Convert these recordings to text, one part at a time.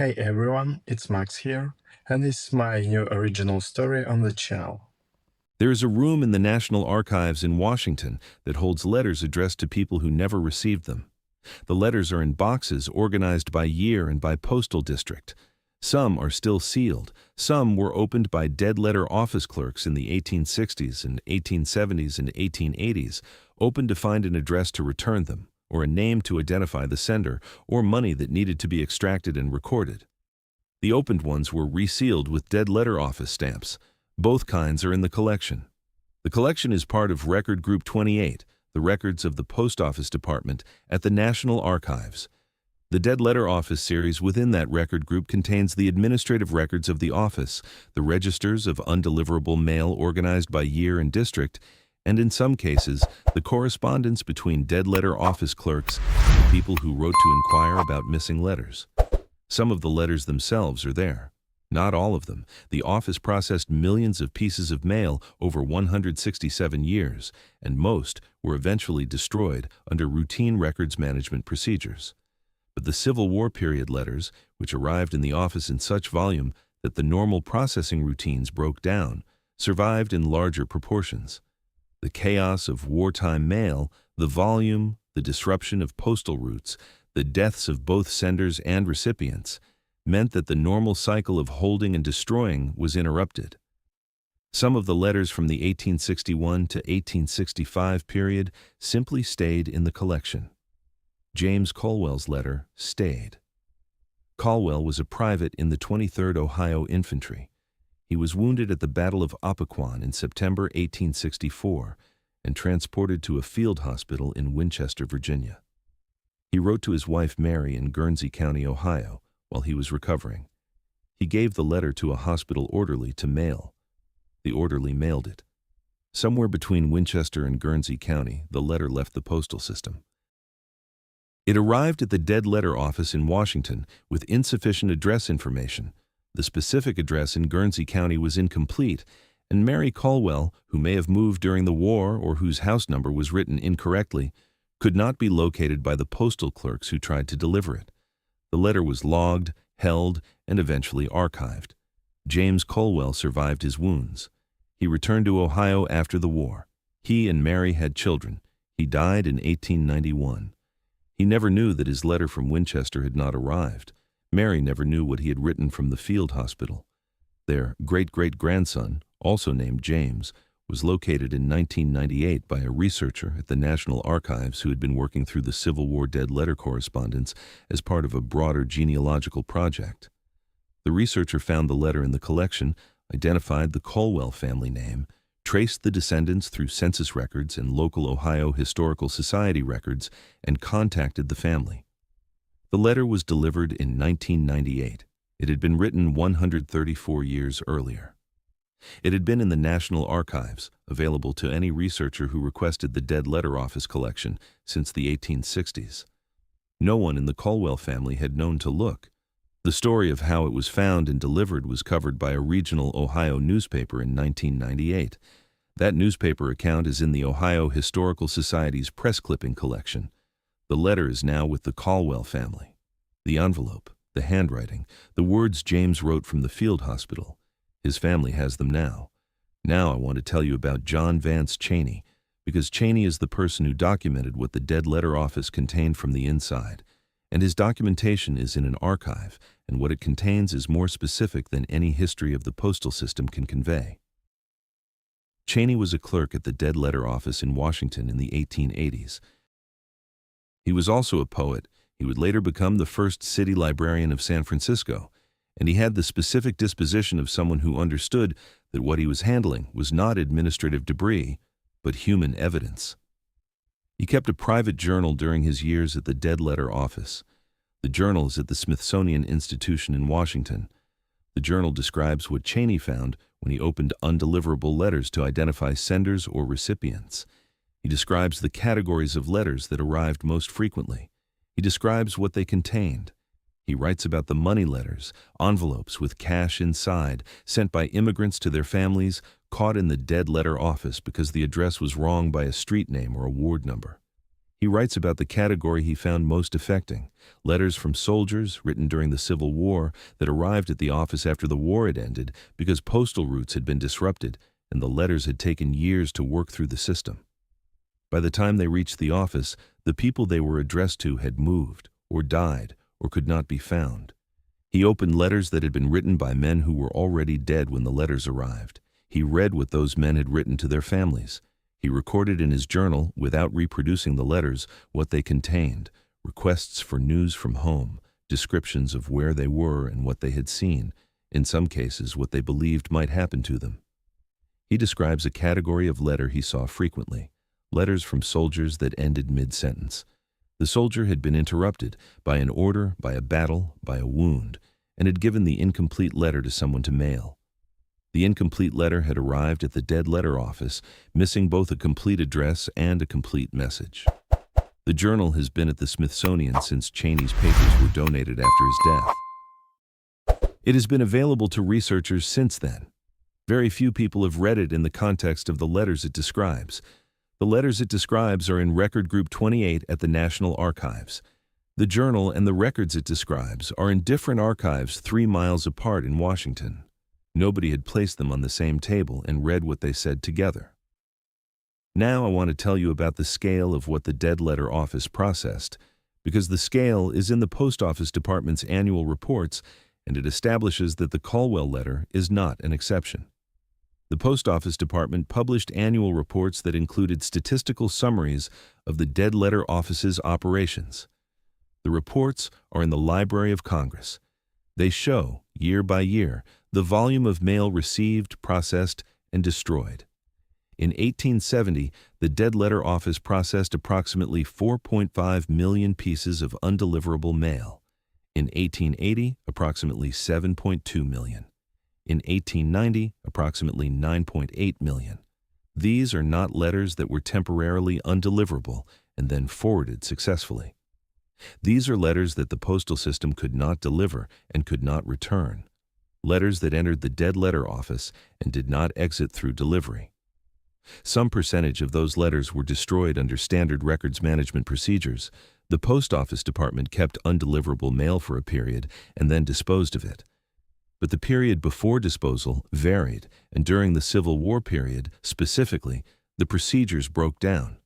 Hey everyone, it's Max here, and this is my new original story on the channel. There is a room in the National Archives in Washington that holds letters addressed to people who never received them. The letters are in boxes organized by year and by postal district. Some are still sealed. Some were opened by dead letter office clerks in the 1860s and 1870s and 1880s, opened to find an address to return them, or a name to identify the sender, or money that needed to be extracted and recorded. The opened ones were resealed with dead letter office stamps. Both kinds are in the collection. The collection is part of Record Group 28, the records of the Post Office Department at the National Archives. The Dead Letter Office series within that record group contains the administrative records of the office, the registers of undeliverable mail organized by year and district, and in some cases, the correspondence between dead letter office clerks and people who wrote to inquire about missing letters. Some of the letters themselves are there. Not all of them. The office processed millions of pieces of mail over 167 years, and most were eventually destroyed under routine records management procedures. But the Civil War period letters, which arrived in the office in such volume that the normal processing routines broke down, survived in larger proportions. The chaos of wartime mail, the volume, the disruption of postal routes, the deaths of both senders and recipients, meant that the normal cycle of holding and destroying was interrupted. Some of the letters from the 1861 to 1865 period simply stayed in the collection. James Colwell's letter stayed. Colwell was a private in the 23rd Ohio Infantry. He was wounded at the Battle of Opequon in September 1864 and transported to a field hospital in Winchester, Virginia. He wrote to his wife Mary in Guernsey County, Ohio, while he was recovering. He gave the letter to a hospital orderly to mail. The orderly mailed it. Somewhere between Winchester and Guernsey County, the letter left the postal system. It arrived at the Dead Letter Office in Washington with insufficient address information. The specific address in Guernsey County was incomplete, and Mary Colwell, who may have moved during the war or whose house number was written incorrectly, could not be located by the postal clerks who tried to deliver it. The letter was logged, held, and eventually archived. James Colwell survived his wounds. He returned to Ohio after the war. He and Mary had children. He died in 1891. He never knew that his letter from Winchester had not arrived. Mary never knew what he had written from the field hospital. Their great-great-grandson, also named James, was located in 1998 by a researcher at the National Archives who had been working through the Civil War dead letter correspondence as part of a broader genealogical project. The researcher found the letter in the collection, identified the Colwell family name, traced the descendants through census records and local Ohio Historical Society records, and contacted the family. The letter was delivered in 1998. It had been written 134 years earlier. It had been in the National Archives, available to any researcher who requested the Dead Letter Office collection since the 1860s. No one in the Colwell family had known to look. The story of how it was found and delivered was covered by a regional Ohio newspaper in 1998. That newspaper account is in the Ohio Historical Society's press clipping collection. The letter is now with the Colwell family. The envelope, the handwriting, the words James wrote from the field hospital. His family has them now. Now I want to tell you about John Vance Cheney, because Cheney is the person who documented what the Dead Letter Office contained from the inside, and his documentation is in an archive, and what it contains is more specific than any history of the postal system can convey. Cheney was a clerk at the Dead Letter Office in Washington in the 1880s. He was also a poet. He would later become the first city librarian of San Francisco, and he had the specific disposition of someone who understood that what he was handling was not administrative debris, but human evidence. He kept a private journal during his years at the Dead Letter Office. The journal is at the Smithsonian Institution in Washington. The journal describes what Cheney found when he opened undeliverable letters to identify senders or recipients. He describes the categories of letters that arrived most frequently. He describes what they contained. He writes about the money letters, envelopes with cash inside, sent by immigrants to their families, caught in the Dead Letter Office because the address was wrong by a street name or a ward number. He writes about the category he found most affecting: letters from soldiers written during the Civil War that arrived at the office after the war had ended because postal routes had been disrupted and the letters had taken years to work through the system. By the time they reached the office, the people they were addressed to had moved, or died, or could not be found. He opened letters that had been written by men who were already dead when the letters arrived. He read what those men had written to their families. He recorded in his journal, without reproducing the letters, what they contained: requests for news from home, descriptions of where they were and what they had seen, in some cases what they believed might happen to them. He describes a category of letter he saw frequently: letters from soldiers that ended mid-sentence. The soldier had been interrupted by an order, by a battle, by a wound, and had given the incomplete letter to someone to mail. The incomplete letter had arrived at the dead letter office, missing both a complete address and a complete message. The journal has been at the Smithsonian since Cheney's papers were donated after his death. It has been available to researchers since then. Very few people have read it in the context of the letters it describes. The letters it describes are in Record Group 28 at the National Archives. The journal and the records it describes are in different archives 3 miles apart in Washington. Nobody had placed them on the same table and read what they said together. Now I want to tell you about the scale of what the dead letter office processed, because the scale is in the Post Office Department's annual reports, and it establishes that the Colwell letter is not an exception. The Post Office Department published annual reports that included statistical summaries of the dead letter office's operations. The reports are in the Library of Congress. They show, year by year, the volume of mail received, processed, and destroyed. In 1870, the dead letter office processed approximately 4.5 million pieces of undeliverable mail. In 1880, approximately 7.2 million. In 1890, approximately 9.8 million. These are not letters that were temporarily undeliverable and then forwarded successfully. These are letters that the postal system could not deliver and could not return. Letters that entered the dead letter office and did not exit through delivery. Some percentage of those letters were destroyed under standard records management procedures. The Post Office Department kept undeliverable mail for a period and then disposed of it. But the period before disposal varied, and during the Civil War period, specifically, the procedures broke down.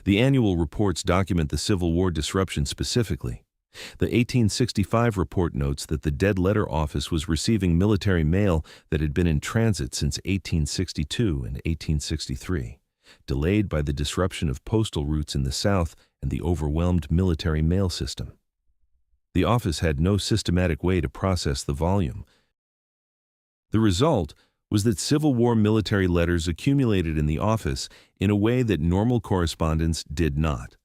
The annual reports document the Civil War disruption specifically. The 1865 report notes that the dead letter office was receiving military mail that had been in transit since 1862 and 1863, delayed by the disruption of postal routes in the South and the overwhelmed military mail system. The office had no systematic way to process the volume. The result was that Civil War military letters accumulated in the office in a way that normal correspondence did not.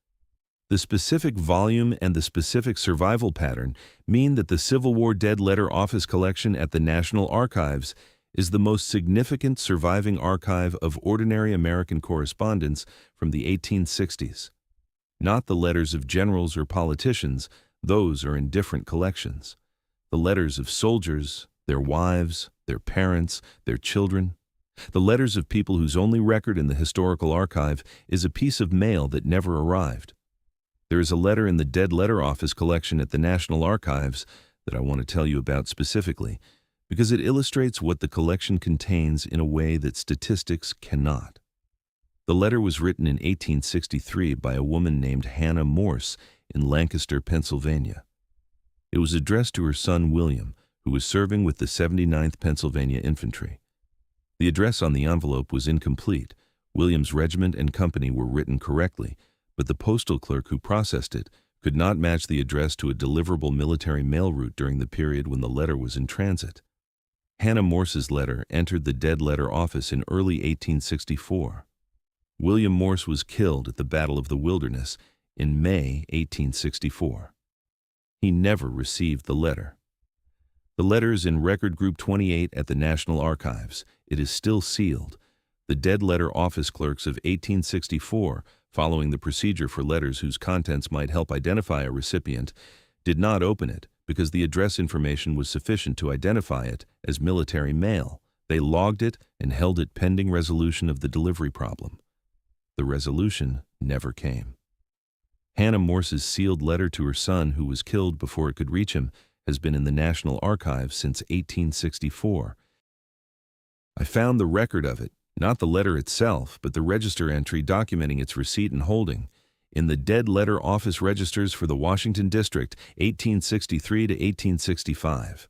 The specific volume and the specific survival pattern mean that the Civil War dead letter office collection at the National Archives is the most significant surviving archive of ordinary American correspondence from the 1860s. Not the letters of generals or politicians, those are in different collections. The letters of soldiers, their wives, their parents, their children. The letters of people whose only record in the historical archive is a piece of mail that never arrived. There is a letter in the dead letter office collection at the National Archives that I want to tell you about specifically, because it illustrates what the collection contains in a way that statistics cannot. The letter was written in 1863 by a woman named Hannah Morse in Lancaster, Pennsylvania. It was addressed to her son William, who was serving with the 79th Pennsylvania Infantry. The address on the envelope was incomplete. William's regiment and company were written correctly, but the postal clerk who processed it could not match the address to a deliverable military mail route during the period when the letter was in transit. Hannah Morse's letter entered the dead letter office in early 1864. William Morse was killed at the Battle of the Wilderness in May 1864. He never received the letter. The letter is in Record Group 28 at the National Archives. It is still sealed. The dead letter office clerks of 1864, following the procedure for letters whose contents might help identify a recipient, did not open it because the address information was sufficient to identify it as military mail. They logged it and held it pending resolution of the delivery problem. The resolution never came. Hannah Morse's sealed letter to her son, who was killed before it could reach him, has been in the National Archives since 1864. I found the record of it, not the letter itself, but the register entry documenting its receipt and holding, in the Dead Letter Office registers for the Washington District, 1863 to 1865.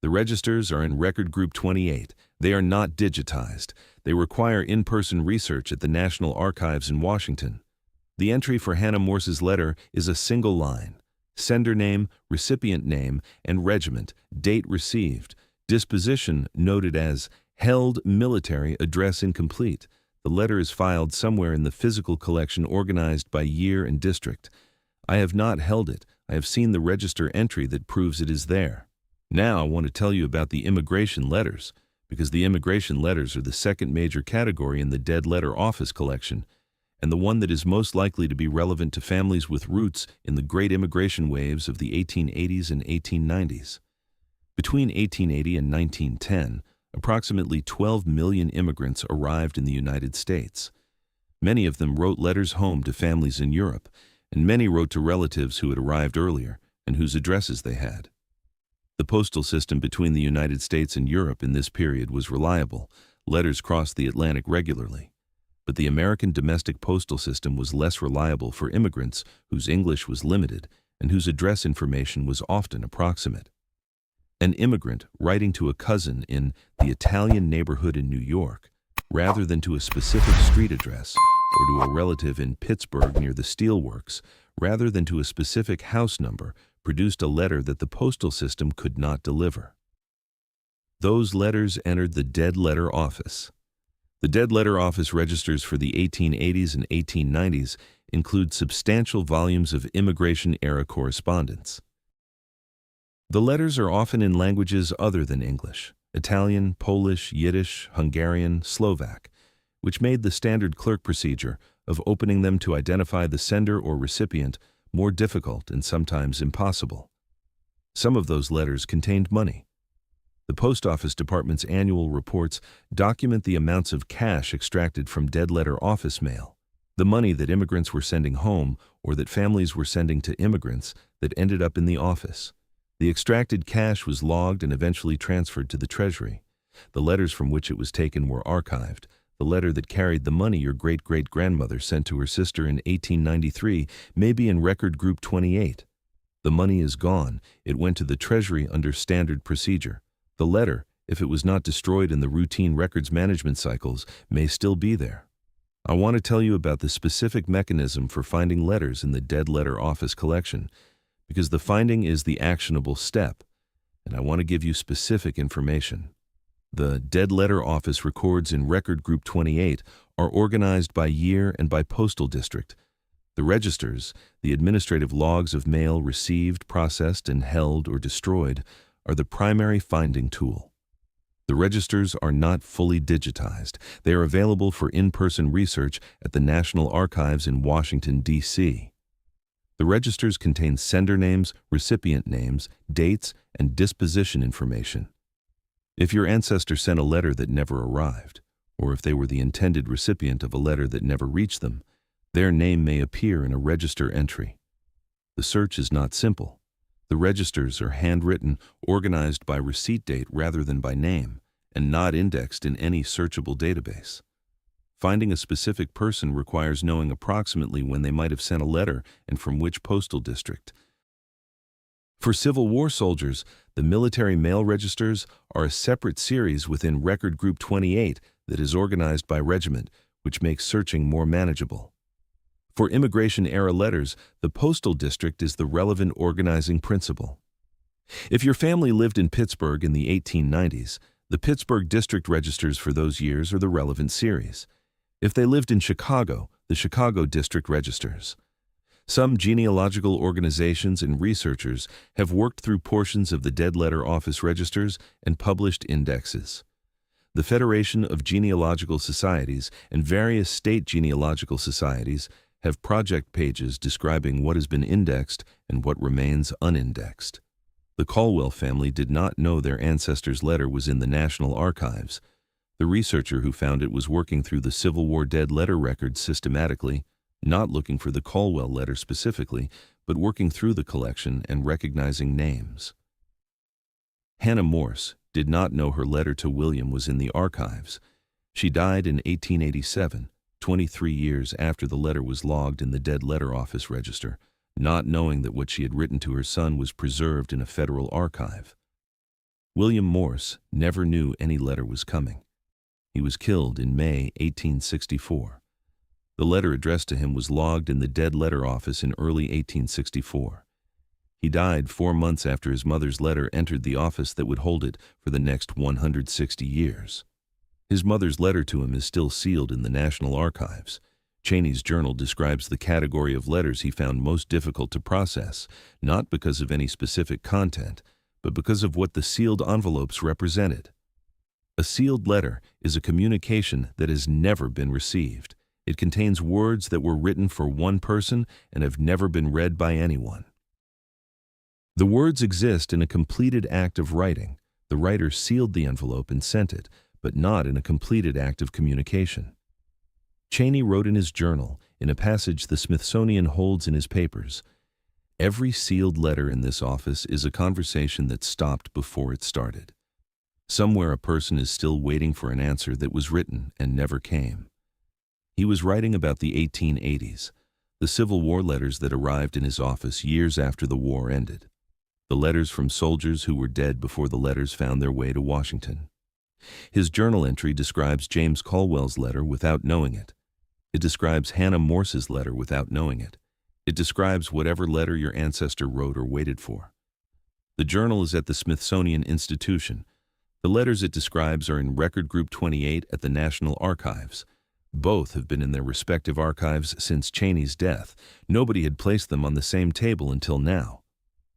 The registers are in Record Group 28. They are not digitized. They require in-person research at the National Archives in Washington. The entry for Hannah Morse's letter is a single line: sender name, recipient name, and regiment, date received, disposition noted as held military, address incomplete. The letter is filed somewhere in the physical collection organized by year and district. I have not held it. I have seen the register entry that proves it is there. Now I want to tell you about the immigration letters, because the immigration letters are the second major category in the Dead Letter Office collection, and the one that is most likely to be relevant to families with roots in the great immigration waves of the 1880s and 1890s. Between 1880 and 1910, approximately 12 million immigrants arrived in the United States. Many of them wrote letters home to families in Europe, and many wrote to relatives who had arrived earlier and whose addresses they had. The postal system between the United States and Europe in this period was reliable. Letters crossed the Atlantic regularly. But the American domestic postal system was less reliable for immigrants whose English was limited and whose address information was often approximate. An immigrant writing to a cousin in the Italian neighborhood in New York, rather than to a specific street address, or to a relative in Pittsburgh near the steelworks, rather than to a specific house number, produced a letter that the postal system could not deliver. Those letters entered the Dead Letter Office. The Dead Letter Office registers for the 1880s and 1890s include substantial volumes of immigration-era correspondence. The letters are often in languages other than English: Italian, Polish, Yiddish, Hungarian, Slovak, which made the standard clerk procedure of opening them to identify the sender or recipient more difficult and sometimes impossible. Some of those letters contained money. The Post Office Department's annual reports document the amounts of cash extracted from Dead Letter Office mail, the money that immigrants were sending home or that families were sending to immigrants that ended up in the office. The extracted cash was logged and eventually transferred to the Treasury. The letters from which it was taken were archived. The letter that carried the money your great-great-grandmother sent to her sister in 1893 may be in Record Group 28. The money is gone. It went to the Treasury under standard procedure. The letter, if it was not destroyed in the routine records management cycles, may still be there. I want to tell you about the specific mechanism for finding letters in the Dead Letter Office collection, because the finding is the actionable step, and I want to give you specific information. The Dead Letter Office records in Record Group 28 are organized by year and by postal district. The registers, the administrative logs of mail received, processed, and held or destroyed, are the primary finding tool. The registers are not fully digitized. They are available for in-person research at the National Archives in Washington, D.C. The registers contain sender names, recipient names, dates, and disposition information. If your ancestor sent a letter that never arrived, or if they were the intended recipient of a letter that never reached them, their name may appear in a register entry. The search is not simple. The registers are handwritten, organized by receipt date rather than by name, and not indexed in any searchable database. Finding a specific person requires knowing approximately when they might have sent a letter and from which postal district. For Civil War soldiers, the military mail registers are a separate series within Record Group 28 that is organized by regiment, which makes searching more manageable. For immigration-era letters, the postal district is the relevant organizing principle. If your family lived in Pittsburgh in the 1890s, the Pittsburgh district registers for those years are the relevant series. If they lived in Chicago, the Chicago district registers. Some genealogical organizations and researchers have worked through portions of the Dead Letter Office registers and published indexes. The Federation of Genealogical Societies and various state genealogical societies have project pages describing what has been indexed and what remains unindexed. The Colwell family did not know their ancestor's letter was in the National Archives. The researcher who found it was working through the Civil War dead letter records systematically not looking for the Colwell letter specifically, but working through the collection and recognizing names. Hannah Morse did not know her letter to William was in the archives. She died in 1887, 23 years after the letter was logged in the Dead Letter Office register, not knowing that what she had written to her son was preserved in a federal archive. William Morse never knew any letter was coming. He was killed in May 1864. The letter addressed to him was logged in the Dead Letter Office in early 1864. He died 4 months after his mother's letter entered the office that would hold it for the next 160 years. His mother's letter to him is still sealed in the National Archives. Cheney's journal describes the category of letters he found most difficult to process, not because of any specific content, but because of what the sealed envelopes represented. A sealed letter is a communication that has never been received. It contains words that were written for one person and have never been read by anyone. The words exist in a completed act of writing. The writer sealed the envelope and sent it, but not in a completed act of communication. Cheney wrote in his journal, in a passage the Smithsonian holds in his papers, "Every sealed letter in this office is a conversation that stopped before it started. Somewhere a person is still waiting for an answer that was written and never came." He was writing about the 1880s, the Civil War letters that arrived in his office years after the war ended. The letters from soldiers who were dead before the letters found their way to Washington. His journal entry describes James Colwell's letter without knowing it. It describes Hannah Morse's letter without knowing it. It describes whatever letter your ancestor wrote or waited for. The journal is at the Smithsonian Institution. The letters it describes are in Record Group 28 at the National Archives. Both have been in their respective archives since Cheney's death. Nobody had placed them on the same table until now.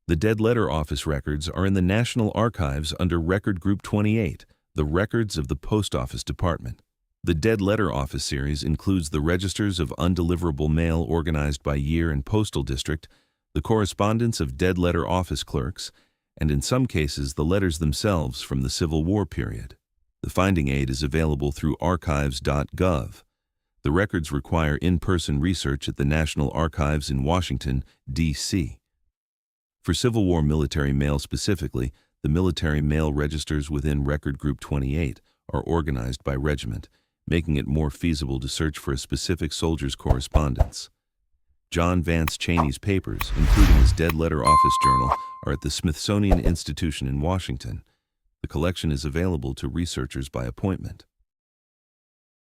The Dead Letter Office records are in the National Archives under Record Group 28, the records of the Post Office Department. The Dead Letter Office series includes the registers of undeliverable mail organized by year and postal district, the correspondence of dead letter office clerks, and in some cases the letters themselves from the Civil War period. The finding aid is available through archives.gov. The records require in-person research at the National Archives in Washington, D.C. For Civil War military mail specifically, the military mail registers within Record Group 28 are organized by regiment, making it more feasible to search for a specific soldier's correspondence. John Vance Cheney's papers, including his Dead Letter Office journal, are at the Smithsonian Institution in Washington. The collection is available to researchers by appointment.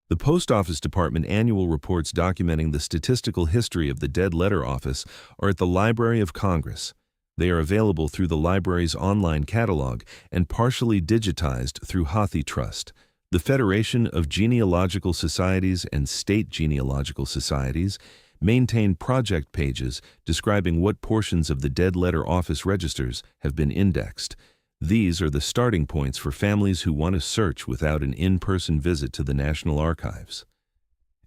The Post Office Department annual reports documenting the statistical history of the Dead Letter Office are at the Library of Congress. They are available through the library's online catalog and partially digitized through Hathi Trust. The Federation of Genealogical Societies and State Genealogical Societies maintain project pages describing what portions of the Dead Letter Office registers have been indexed. These are the starting points for families who want to search without an in-person visit to the National Archives.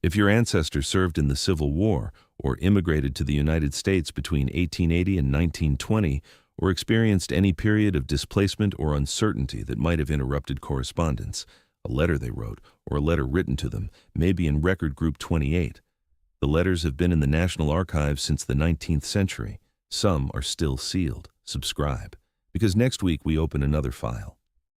If your ancestor served in the Civil War or immigrated to the United States between 1880 and 1920, or experienced any period of displacement or uncertainty that might have interrupted correspondence, a letter they wrote or a letter written to them may be in Record Group 28. The letters have been in the National Archives since the 19th century. Some are still sealed. Subscribe, because next week we open another file.